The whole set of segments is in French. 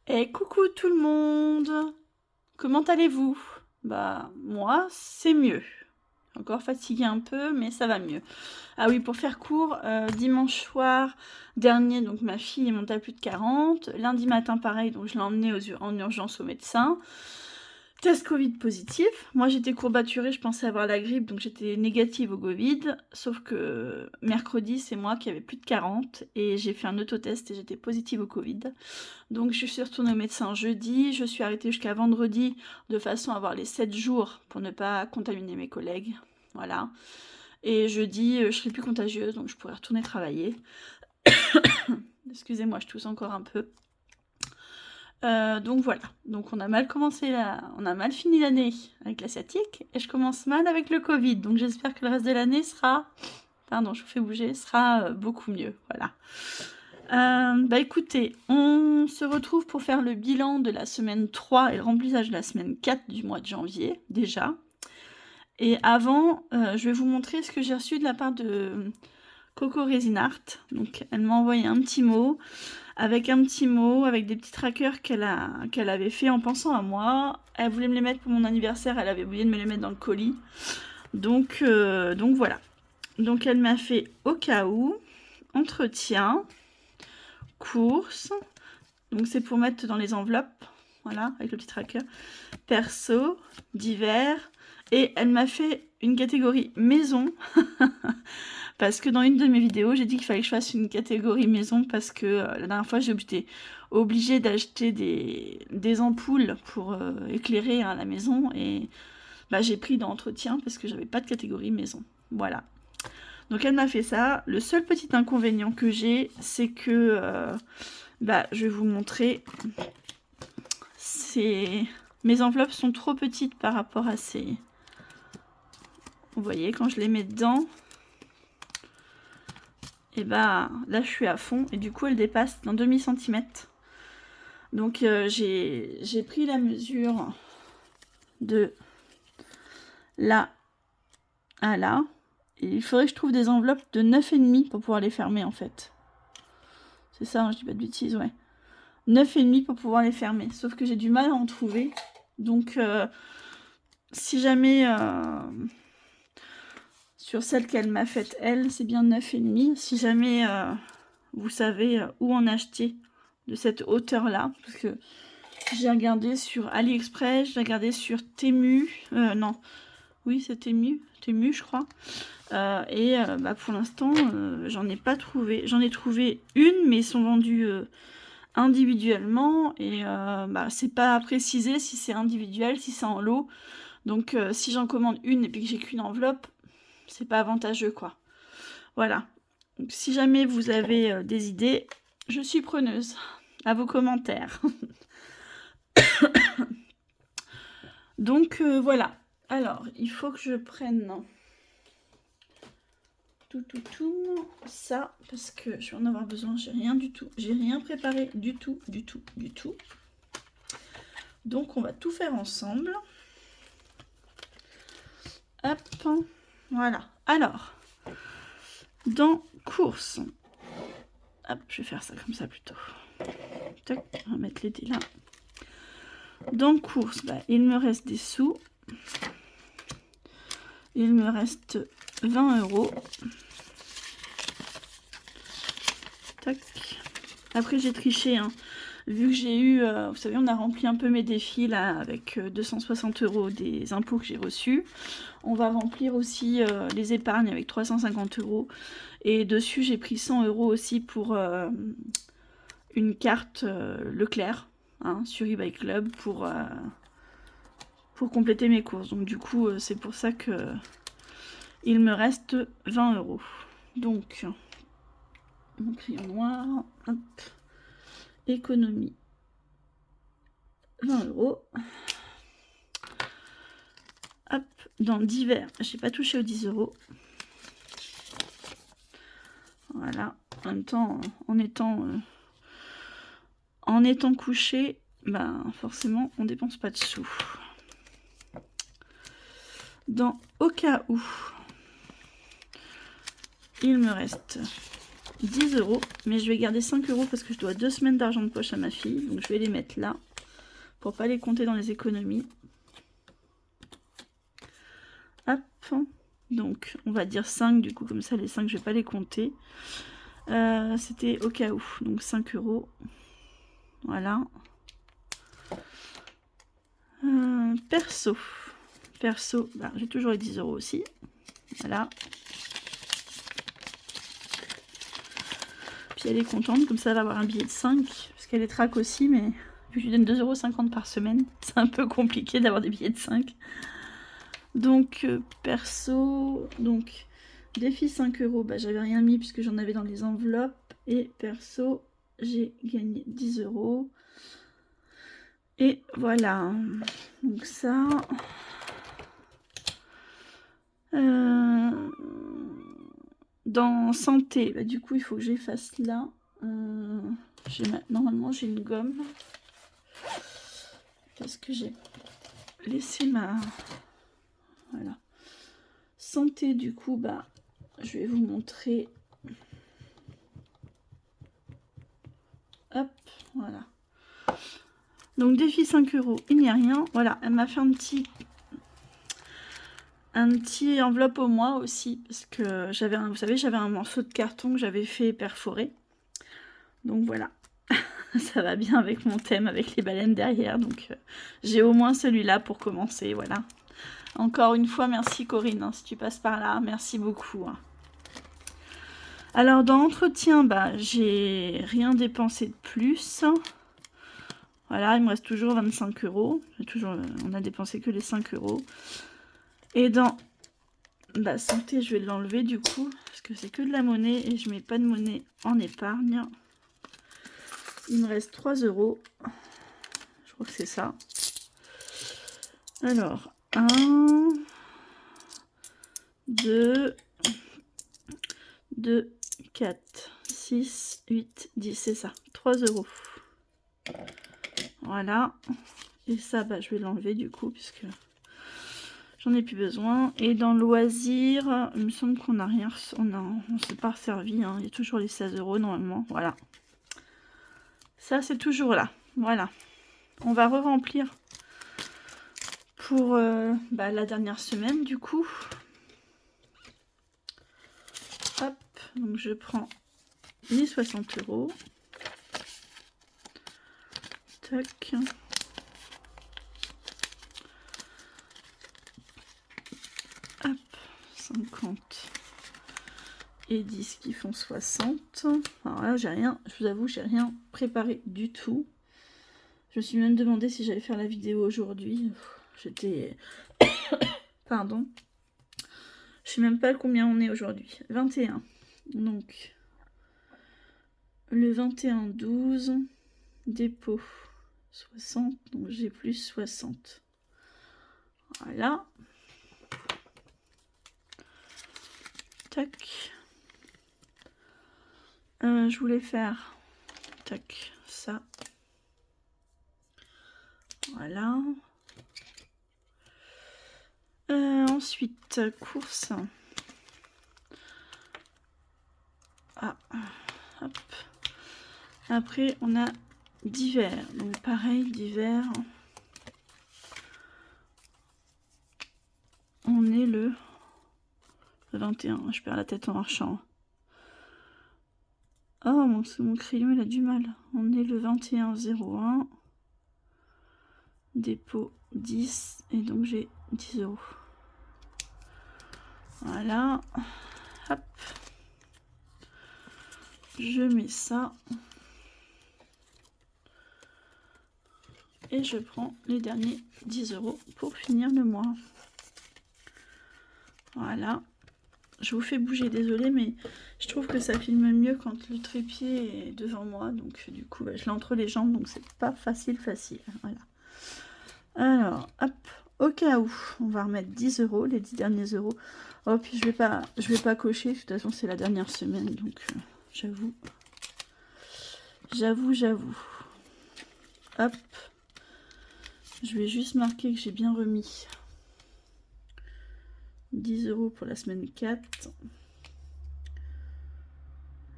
Et coucou tout le monde! Comment allez-vous? Bah, moi, c'est mieux. Encore fatiguée un peu, mais ça va mieux. Ah oui, pour faire court, dimanche soir dernier, donc ma fille est montée à plus de 40. Lundi matin, pareil, donc je l'ai emmenée en urgence au médecin. Test Covid positif. Moi, j'étais courbaturée, je pensais avoir la grippe, donc j'étais négative au Covid. Sauf que mercredi, c'est moi qui avais plus de 40 et j'ai fait un autotest et j'étais positive au Covid. Donc je suis retournée au médecin jeudi, je suis arrêtée jusqu'à vendredi de façon à avoir les 7 jours pour ne pas contaminer mes collègues. Voilà. Et jeudi, je serai plus contagieuse, donc je pourrai retourner travailler. Excusez-moi, je tousse encore un peu. Donc voilà. Donc on a mal on a mal fini l'année avec la sciatique et je commence mal avec le Covid. Donc j'espère que le reste de l'année sera, pardon, je vous fais bouger, sera beaucoup mieux. Voilà. Bah écoutez, on se retrouve pour faire le bilan de la semaine 3 et le remplissage de la semaine 4 du mois de janvier, déjà. Et avant, je vais vous montrer ce que j'ai reçu de la part de Coco Resin Art. Donc elle m'a envoyé un petit mot, avec des petits trackers qu'elle avait fait en pensant à moi. Elle voulait me les mettre pour mon anniversaire, elle avait oublié de me les mettre dans le colis. Donc voilà. Donc elle m'a fait au cas où, entretien, course. Donc c'est pour mettre dans les enveloppes, voilà, avec le petit tracker. Perso, divers. Et elle m'a fait une catégorie maison. Parce que dans une de mes vidéos, j'ai dit qu'il fallait que je fasse une catégorie maison parce que la dernière fois, j'étais obligée d'acheter des ampoules pour éclairer la maison. Et bah, j'ai pris dans entretien parce que j'avais pas de catégorie maison. Voilà. Donc elle m'a fait ça. Le seul petit inconvénient que j'ai, c'est que bah, je vais vous montrer. Mes enveloppes sont trop petites par rapport à ces... Vous voyez, quand je les mets dedans, et bah là je suis à fond et du coup elle dépasse d'un demi-centimètre. Donc j'ai pris la mesure de là à là. Et il faudrait que je trouve des enveloppes de 9,5 pour pouvoir les fermer en fait. C'est ça, hein, je dis pas de bêtises, ouais. 9,5 pour pouvoir les fermer. Sauf que j'ai du mal à en trouver. Donc si jamais... sur celle qu'elle m'a faite, elle, c'est bien 9,5. Si jamais vous savez où en acheter de cette hauteur-là, parce que j'ai regardé sur AliExpress, j'ai regardé sur Temu, non, oui c'est Temu, je crois, et bah, pour l'instant, j'en ai pas trouvé. J'en ai trouvé une, mais ils sont vendus individuellement, et bah, c'est pas précisé si c'est individuel, si c'est en lot. Donc si j'en commande une et puis que j'ai qu'une enveloppe, c'est pas avantageux quoi. Voilà. Donc, si jamais vous avez des idées, je suis preneuse. À vos commentaires. Donc voilà. Alors, il faut que je prenne tout ça parce que je vais en avoir besoin. J'ai rien du tout. J'ai rien préparé du tout. Donc on va tout faire ensemble. Hop. Voilà. Alors, dans course. Hop, je vais faire ça comme ça plutôt. Tac, on va mettre les dés là. Dans course, bah, il me reste des sous. Il me reste 20 €. Tac. Après, j'ai triché, hein. Vu que j'ai eu, vous savez, on a rempli un peu mes défis là avec 260 € des impôts que j'ai reçus. On va remplir aussi les épargnes avec 350 €. Et dessus, j'ai pris 100 € aussi pour une carte Leclerc, hein, sur eBay Club pour compléter mes courses. Donc du coup, c'est pour ça que il me reste 20 €. Donc, mon crayon noir, hop, économie, 20 €. Hop, dans divers, j'ai pas touché aux 10 €. Voilà, en même temps, en étant couché, ben forcément, on dépense pas de sous. Dans au cas où, il me reste 10 €, mais je vais garder 5 € parce que je dois 2 semaines d'argent de poche à ma fille, donc je vais les mettre là pour pas les compter dans les économies. Hop, donc on va dire 5 du coup, comme ça les 5 je vais pas les compter. C'était au cas où, donc 5 €. Voilà. Perso, bah, j'ai toujours les 10 € aussi. Voilà. Puis elle est contente, comme ça elle va avoir un billet de 5, parce qu'elle est traque aussi, mais vu que je lui donne 2,50 € par semaine, c'est un peu compliqué d'avoir des billets de 5. Donc perso, donc défi 5 €, bah, j'avais rien mis puisque j'en avais dans les enveloppes. Et perso, j'ai gagné 10 €. Et voilà, donc ça... Dans santé, bah, du coup il faut que j'efface là. Normalement j'ai une gomme. Parce que j'ai laissé ma... Voilà. Santé, du coup, bah, je vais vous montrer. Hop, voilà. Donc défi 5 €, il n'y a rien. Voilà, elle m'a fait un petit enveloppe au mois aussi, parce que j'avais vous savez, j'avais un morceau de carton que j'avais fait perforer. Donc voilà, ça va bien avec mon thème, avec les baleines derrière. Donc j'ai au moins celui-là pour commencer, voilà. Encore une fois, merci Corinne, hein, si tu passes par là, merci beaucoup. Hein. Alors dans entretien, bah, j'ai rien dépensé de plus. Voilà, il me reste toujours 25 €. On a dépensé que les 5 €. Et dans santé, je vais l'enlever du coup, parce que c'est que de la monnaie et je mets pas de monnaie en épargne. Il me reste 3 €. Je crois que c'est ça. Alors, 1, 2, 4, 6, 8, 10, c'est ça. 3 €. Voilà. Et ça, bah, je vais l'enlever du coup, puisque j'en ai plus besoin. Et dans loisirs, il me semble qu'on n'a rien, on s'est pas servi. Hein. Il y a toujours les 16 € normalement. Voilà. Ça, c'est toujours là. Voilà. On va re-remplir pour la dernière semaine du coup. Hop. Donc je prends les 60 €. Tac. Hop. 50 et 10 qui font 60. Alors là, j'ai rien, je vous avoue, j'ai rien préparé du tout. Je me suis même demandé si j'allais faire la vidéo aujourd'hui. J'étais... Pardon. Je sais même pas combien on est aujourd'hui. 21. Donc, le 21-12, dépôt 60, donc j'ai plus 60. Voilà. Tac. Je voulais faire... Tac, ça. Voilà. Ensuite, course. Ah, hop. Après, on a divers. Donc, pareil, divers. On est le 21. Je perds la tête en marchant. Oh, mon crayon, il a du mal. On est le 21-01. Dépôt 10. Et donc, j'ai 10 €. Voilà. Hop. Je mets ça. Et je prends les derniers 10 € pour finir le mois. Voilà. Je vous fais bouger, désolé, mais je trouve que ça filme mieux quand le trépied est devant moi. Donc du coup, je l'ai entre les jambes, donc c'est pas facile. Voilà. Alors, hop, au cas où, on va remettre 10 €, les 10 derniers euros. Oh, puis je vais pas cocher, de toute façon c'est la dernière semaine, donc j'avoue. Hop. Je vais juste marquer que j'ai bien remis 10 € pour la semaine 4.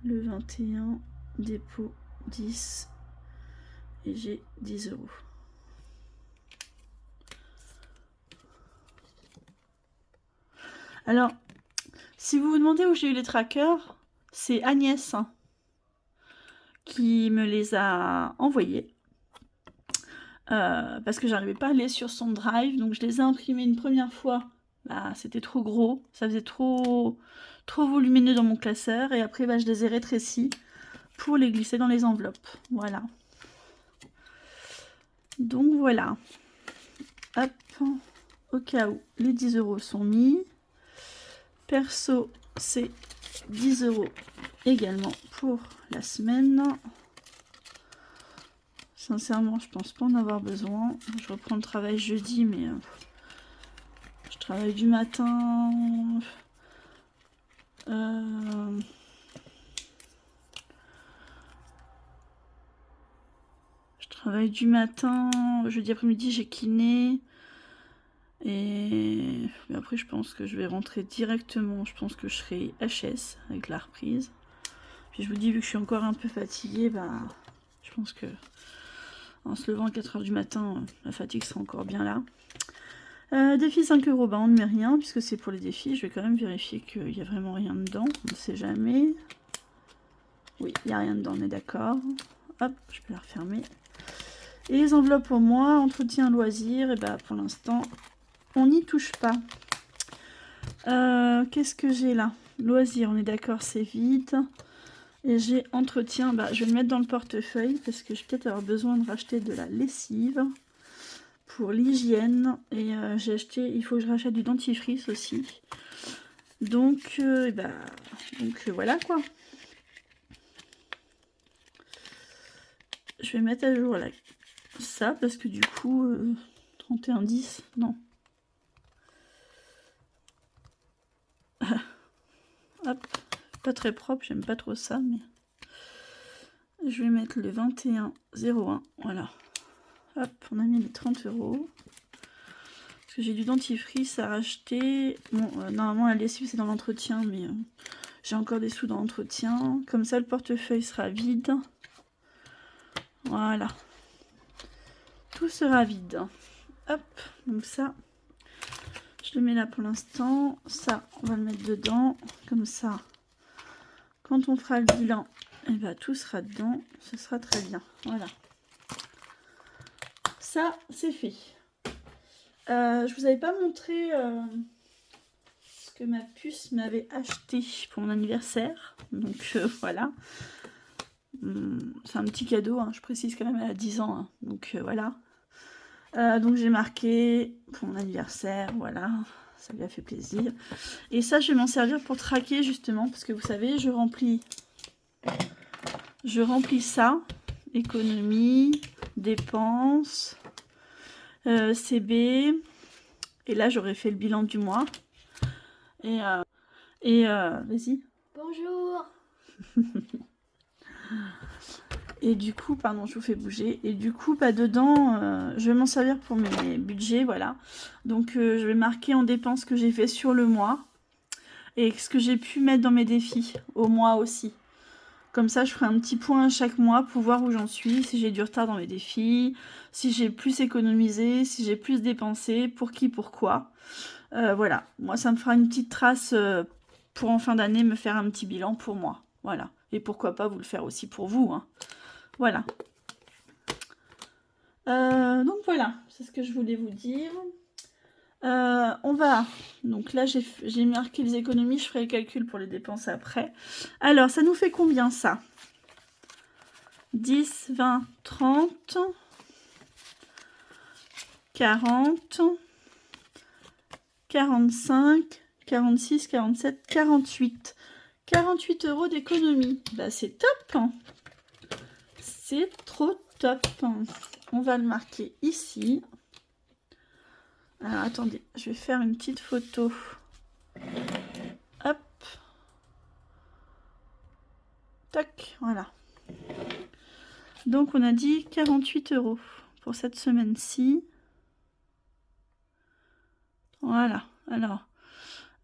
le 21, dépôt 10 et j'ai 10 euros. Alors, si vous vous demandez où j'ai eu les trackers, c'est Agnès qui me les a envoyés. Parce que j'arrivais pas à aller sur son drive, donc je les ai imprimés une première fois. Bah, c'était trop gros, ça faisait trop volumineux dans mon classeur, et après bah, je les ai rétrécis pour les glisser dans les enveloppes. Voilà. Donc voilà. Hop, au cas où les 10 euros sont mis. Perso, c'est 10 euros également pour la semaine. Sincèrement, je pense pas en avoir besoin. Je reprends le travail jeudi, mais je travaille du matin. Je travaille du matin. Jeudi après-midi, j'ai kiné. Et mais après, je pense que je vais rentrer directement. Je pense que je serai HS avec la reprise. Puis je vous dis, vu que je suis encore un peu fatiguée, bah, je pense que en se levant à 4 h du matin, la fatigue sera encore bien là. Défi 5 euros, bah on ne met rien puisque c'est pour les défis. Je vais quand même vérifier qu'il n'y a vraiment rien dedans. On ne sait jamais. Oui, il n'y a rien dedans, on est d'accord. Hop, je peux la refermer. Et les enveloppes pour moi, entretien, loisir, et bah pour l'instant, on n'y touche pas. Qu'est-ce que j'ai là? Loisir, on est d'accord, c'est vide. Et j'ai entretien, bah je vais le mettre dans le portefeuille parce que je vais peut-être avoir besoin de racheter de la lessive pour l'hygiène. Et j'ai acheté, il faut que je rachète du dentifrice aussi. Donc, voilà quoi. Je vais mettre à jour là, ça parce que du coup, 31,10, non. Hop, pas très propre, j'aime pas trop ça, mais je vais mettre le 21,01, voilà. Hop, on a mis les 30 euros. Parce que j'ai du dentifrice à racheter. Bon, normalement la lessive c'est dans l'entretien, mais j'ai encore des sous dans l'entretien. Comme ça, le portefeuille sera vide. Voilà. Tout sera vide. Hop, donc ça, je le mets là pour l'instant. Ça, on va le mettre dedans. Comme ça, quand on fera le bilan, et ben, tout sera dedans. Ce sera très bien. Voilà. Ça, c'est fait. Je vous avais pas montré ce que ma puce m'avait acheté pour mon anniversaire. Donc voilà. C'est un petit cadeau, hein. Je précise quand même, elle a 10 ans. Hein. Donc voilà. Donc j'ai marqué pour mon anniversaire, voilà. Ça lui a fait plaisir. Et ça, je vais m'en servir pour traquer justement. Parce que vous savez, je remplis ça. Économie, dépenses, CB. Et là, j'aurais fait le bilan du mois. Et vas-y. Bonjour. Et du coup, pardon, je vous fais bouger. Et du coup, bah, dedans, je vais m'en servir pour mes budgets, voilà. Donc, je vais marquer en dépenses ce que j'ai fait sur le mois. Et ce que j'ai pu mettre dans mes défis, au mois aussi. Comme ça, je ferai un petit point chaque mois pour voir où j'en suis, si j'ai du retard dans mes défis, si j'ai plus économisé, si j'ai plus dépensé, pour qui, pourquoi. Voilà, moi ça me fera une petite trace pour en fin d'année me faire un petit bilan pour moi. Voilà, et pourquoi pas vous le faire aussi pour vous. Hein. Voilà. Donc voilà, c'est ce que je voulais vous dire. On va... Donc là, j'ai marqué les économies, je ferai le calcul pour les dépenses après. Alors, ça nous fait combien ça? 10, 20, 30, 40, 45, 46, 47, 48. 48 euros d'économie. Bah, c'est top. Hein. C'est trop top. On va le marquer ici. Alors, attendez, je vais faire une petite photo. Hop. Tac, voilà. Donc, on a dit 48 euros pour cette semaine-ci. Voilà. Alors,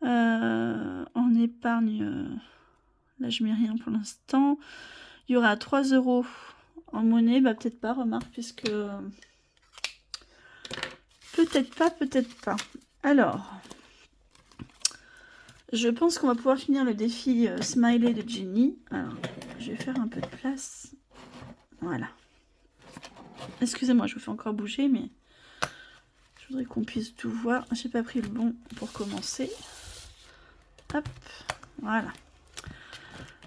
en épargne, Là, je mets rien pour l'instant. Il y aura 3 € en monnaie. Bah, peut-être pas, remarque, puisque... Peut-être pas, peut-être pas. Alors, je pense qu'on va pouvoir finir le défi Smiley de Jenny. Alors, je vais faire un peu de place. Voilà. Excusez-moi, je vous fais encore bouger, mais je voudrais qu'on puisse tout voir. J'ai pas pris le bon pour commencer. Hop, voilà.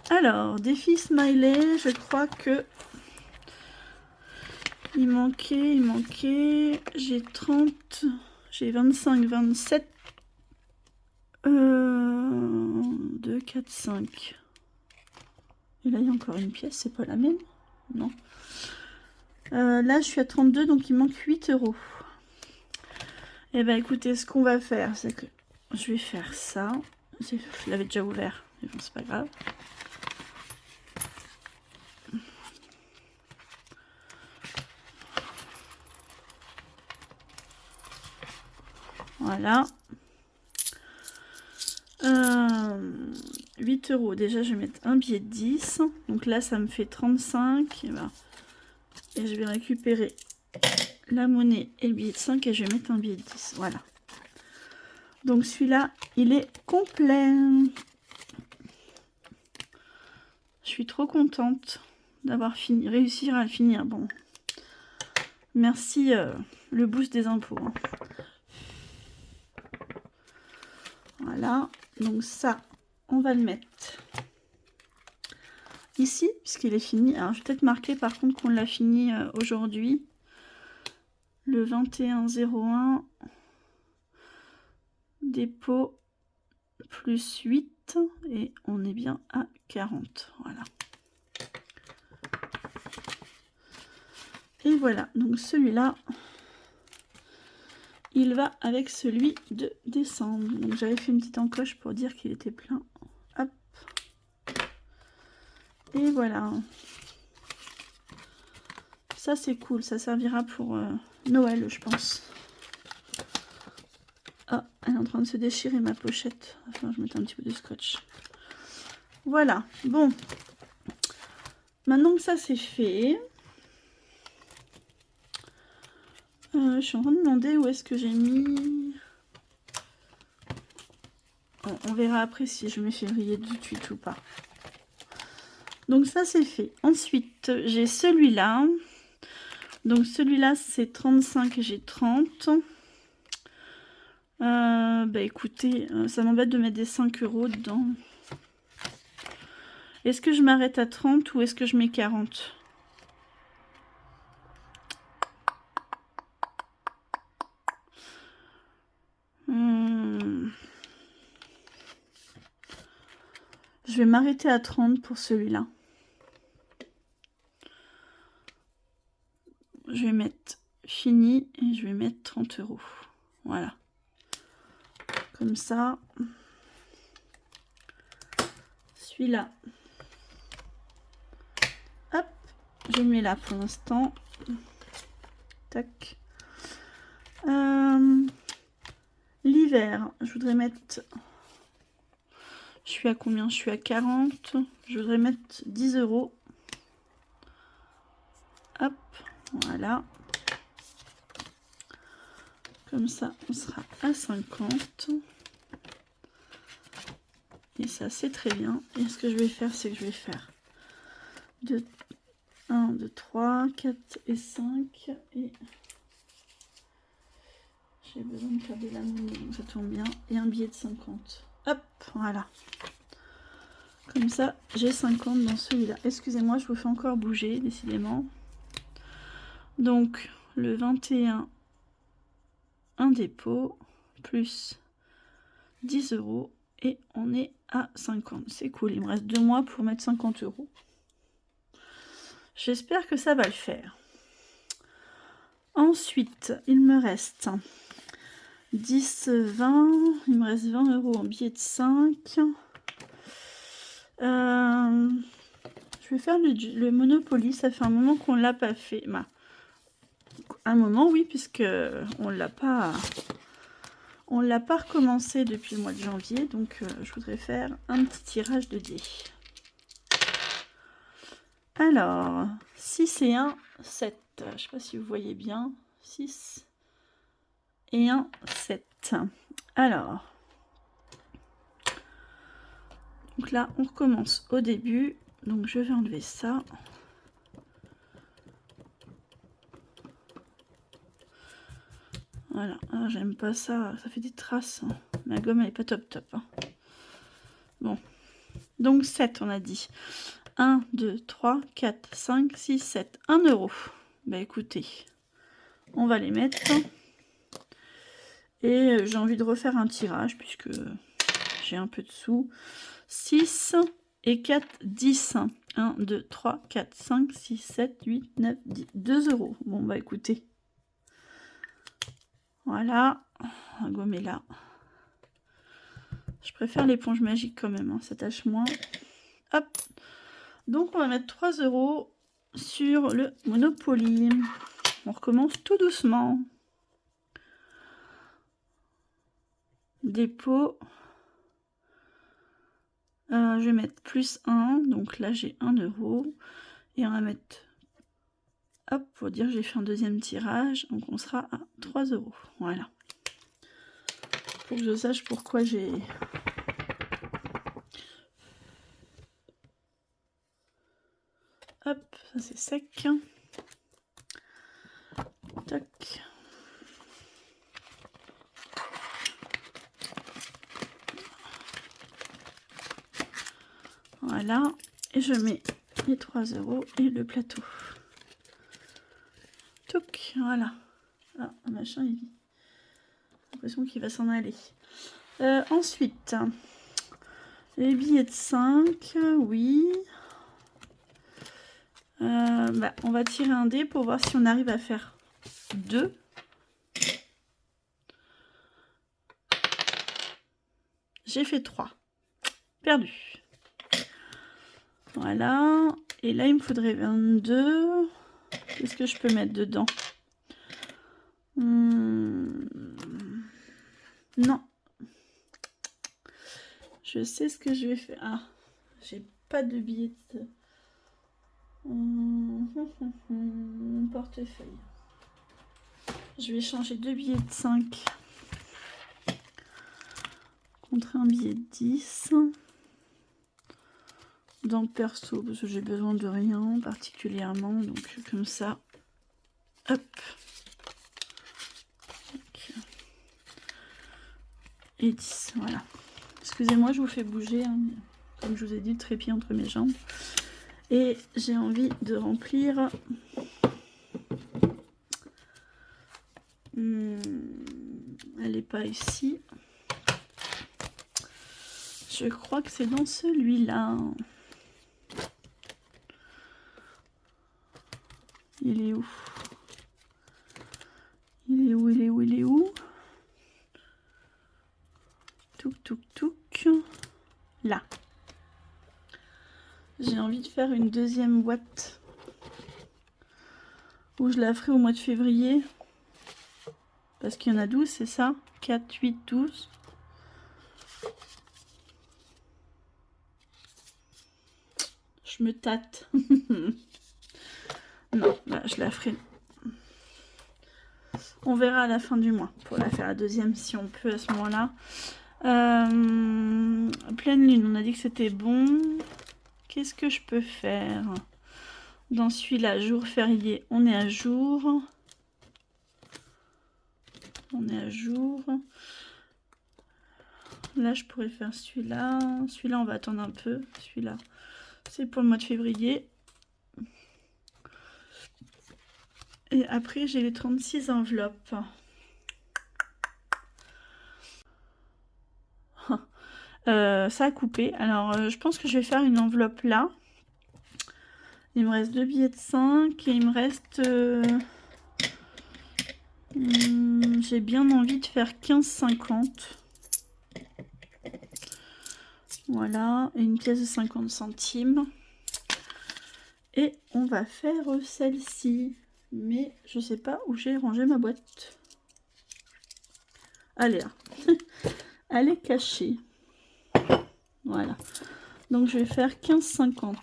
Alors, défi Smiley, je crois que il manquait, j'ai 30, j'ai 25, 27, 2, 4, 5. Et là, il y a encore une pièce, c'est pas la même? Non. Là, je suis à 32, donc il manque 8 €. Et ben écoutez, ce qu'on va faire, c'est que je vais faire ça. Je l'avais déjà ouvert, mais bon, c'est pas grave. Voilà. 8 €. Déjà, je vais mettre un billet de 10. Donc là, ça me fait 35. Et je vais récupérer la monnaie et le billet de 5 et je vais mettre un billet de 10. Voilà. Donc celui-là, il est complet. Je suis trop contente d'avoir réussi à le finir. Bon. Merci le boost des impôts. Hein. Voilà. Donc ça, on va le mettre ici, puisqu'il est fini. Alors, je vais peut-être marquer par contre qu'on l'a fini aujourd'hui. Le 21-01. Dépôt plus 8. Et on est bien à 40. Voilà. Et voilà. Donc celui-là, il va avec celui de décembre. Donc j'avais fait une petite encoche pour dire qu'il était plein. Hop. Et voilà. Ça c'est cool. Ça servira pour Noël, je pense. Ah, elle est en train de se déchirer ma pochette. Enfin, je mets un petit peu de scotch. Voilà. Bon. Maintenant que ça c'est fait... je suis en train de demander où est-ce que j'ai mis... On verra après si je mets février tout de suite ou pas. Donc ça c'est fait. Ensuite, j'ai celui-là. Donc celui-là c'est 35 et j'ai 30. Bah écoutez, ça m'embête de mettre des 5 € dedans. Est-ce que je m'arrête à 30 ou est-ce que je mets 40? Je vais m'arrêter à 30 pour celui-là. Je vais mettre fini et je vais mettre 30 €. Voilà. Comme ça. Celui-là. Hop. Je le mets là pour l'instant. Tac. L'hiver, je voudrais mettre... Je suis à combien? Je suis à 40. Je voudrais mettre 10 €. Hop, voilà. Comme ça, on sera à 50. Et ça, c'est très bien. Et ce que je vais faire, c'est que je vais faire 1, 2, 3, 4 et 5. Et j'ai besoin de faire de la monnaie, donc ça tombe bien. Et un billet de 50. Hop, voilà. Comme ça, j'ai 50 dans celui-là. Excusez-moi, je vous fais encore bouger, décidément. Donc, le 21, un dépôt, plus 10 €. Et on est à 50. C'est cool, il me reste 2 mois pour mettre 50 €. J'espère que ça va le faire. Ensuite, il me reste 10, 20. Il me reste 20 € en billet de 5. Je vais faire le Monopoly. Ça fait un moment qu'on ne l'a pas fait. Bah, un moment, oui, puisque on l'a pas recommencé depuis le mois de janvier. Donc, je voudrais faire un petit tirage de dés. Alors, 6 et 1, 7. Je ne sais pas si vous voyez bien. 6 et 1, 7. Alors, donc là, on recommence au début. Donc, je vais enlever ça. Voilà, ah, j'aime pas ça, ça fait des traces. Hein. La gomme, elle est pas top top. Hein. Bon, donc 7, on a dit. 1, 2, 3, 4, 5, 6, 7. 1 euro. Bah écoutez, on va les mettre. Et j'ai envie de refaire un tirage puisque j'ai un peu de sous. 6 et 4, 10. 1, 2, 3, 4, 5, 6, 7, 8, 9, 10. 2 euros. Bon bah écoutez. Voilà. On va gommer là. Je préfère l'éponge magique quand même. Hein, ça tâche moins. Hop. Donc on va mettre 3 euros sur le Monopoly. On recommence tout doucement. Dépôt. Je vais mettre plus 1. Donc là j'ai 1 euro. Et on va mettre... Hop, pour dire que j'ai fait un deuxième tirage. Donc on sera à 3 euros. Voilà. Faut que je sache pourquoi j'ai... Hop, ça c'est sec. Tac. Voilà. Et je mets les 3 euros et le plateau. Touc, voilà. Ah, un machin, il... j'ai l'impression qu'il va s'en aller. Ensuite, les billets de 5, oui. On va tirer un dé pour voir si on arrive à faire 2. J'ai fait 3. Perdu. Voilà. Et là, il me faudrait 22. Qu'est-ce que je peux mettre dedans? Non. Je sais ce que je vais faire. Ah, j'ai pas de billets de... portefeuille. Je vais changer 2 billets de 5 contre un billet de 10. Dans le perso, parce que j'ai besoin de rien particulièrement. Donc comme ça. Hop. Et 10, voilà. Excusez-moi, je vous fais bouger. Hein, comme je vous ai dit, le trépied entre mes jambes. Et j'ai envie de remplir... elle n'est pas ici. Je crois que c'est dans celui-là. Il est où? Il est où? Il est où? Il est où? Touc, touc, touc. Là. J'ai envie de faire une deuxième boîte. Où je la ferai au mois de février. Parce qu'il y en a 12, c'est ça? 4, 8, 12. Je me tâte. Non, là, je la ferai. On verra à la fin du mois pour la faire la deuxième si on peut à ce moment-là. Pleine lune, on a dit que c'était bon. Qu'est-ce que je peux faire? Dans celui-là, jour férié, on est à jour. On est à jour. Là, je pourrais faire celui-là. Celui-là, on va attendre un peu. Celui-là, c'est pour le mois de février. Et après, j'ai les 36 enveloppes. Ça a coupé. Alors, je pense que je vais faire une enveloppe là. Il me reste 2 billets de 5 et il me reste... j'ai bien envie de faire 15,50. Voilà, et une pièce de 50 centimes. Et on va faire celle-ci. Mais je sais pas où j'ai rangé ma boîte. Elle est là. Elle est cachée. Voilà. Donc je vais faire 15,50.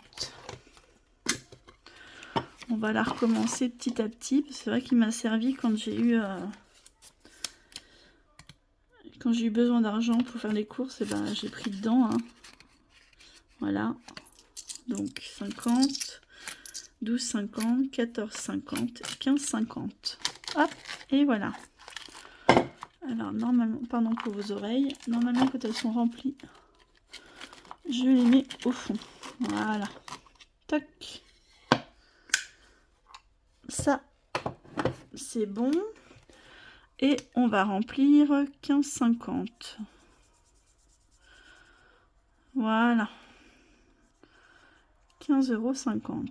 On va la recommencer petit à petit. C'est vrai qu'il m'a servi quand j'ai eu besoin d'argent pour faire les courses. Et ben, j'ai pris dedans. Hein. Voilà. Donc 50, 12,50, 14,50, 15,50. Hop, et voilà. Alors normalement, pardon pour vos oreilles, normalement quand elles sont remplies, je les mets au fond. Voilà. Tac. Ça, c'est bon. Et on va remplir 15,50. Voilà. 15,50 €.